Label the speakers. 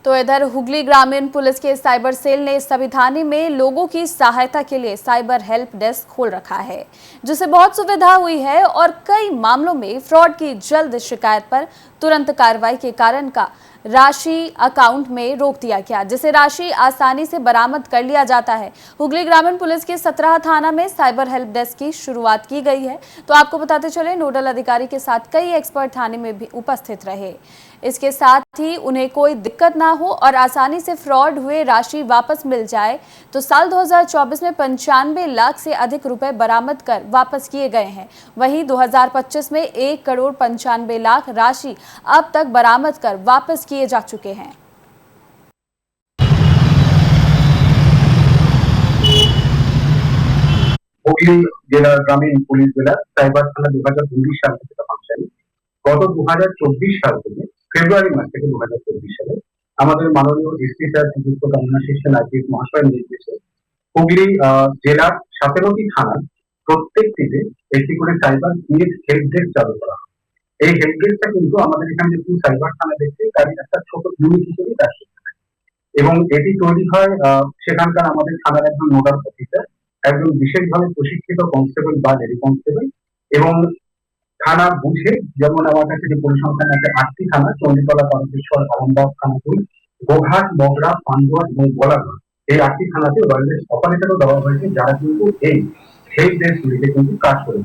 Speaker 1: तो इधर हुगली ग्रामीण पुलिस के साइबर सेल ने सभी थाने में लोगों की सहायता के लिए साइबर हेल्प डेस्क खोल रखा है, जिससे बहुत सुविधा हुई है और कई मामलों में फ्रॉड की जल्द शिकायत पर तुरंत कार्रवाई के कारण का राशि अकाउंट में रोक दिया गया, जिसे राशि आसानी से बरामद कर लिया जाता है। हुगली ग्रामीण पुलिस के 17 थाना में साइबर हेल्प डेस्क की शुरुआत की गई है। तो आपको बताते चले, नोडल अधिकारी के साथ कई एक्सपर्ट थाने में भी उपस्थित रहे। इसके साथ ही उन्हें कोई दिक्कत ना हो और आसानी से फ्रॉड हुए राशि वापस मिल जाए। तो साल 2024 में 95 लाख से अधिक रुपए बरामद कर वापस किए गए हैं। वहीं 2025 में 1,95,00,000 राशि अब तक बरामद कर वापस किए जा चुके हैं।
Speaker 2: হুগলি জেলার গ্রামীণ পুলিশ জেলা সাইবার থানা 2019 সাল থেকে ফাংশন। গত 2024 সাল থেকে ফেব্রুয়ারি মাস থেকে 2024 সালে আমাদের মাননীয় এসপি স্যার শ্রীযুক্ত কমলাশিস সেন আইপিএস মহাশয়ের নির্দেশে হুগলি জেলার 17টি থানার প্রত্যেকটিতে একটি করে সাইবার পিএস হেল্প ডেস্ক চালু করা হয়। এই হেল্প ডেস্কটা কিন্তু আমাদের এখানে যে সাইবার থানা দেখছে তার একটা ছোট ইউনিট হিসেবে কাজ করছে এবং এটি তৈরি হয় সেখানকার আমাদের থানার একজন নোডাল অফিসার, একজন বিশেষভাবে প্রশিক্ষিত কনস্টেবল বা লেডি কনস্টেবল এবং থানা বুঝে, যেমন আমার কাছে যে পরিসংখ্যান আছে 8টি থানা: চণ্ডীতলা, তারকেশ্বর, আরামবাগ, খানাকুল, গোঘাট, মগরা, পান্ডুয়া এবং গোলাঘাট। এই 8টি থানাতে ওয়্যারলেস অপারেটরও দেওয়া হয়েছে, যারা কিন্তু এই হেল্প ডেস্ক গুলিতে কিন্তু কাজ করে।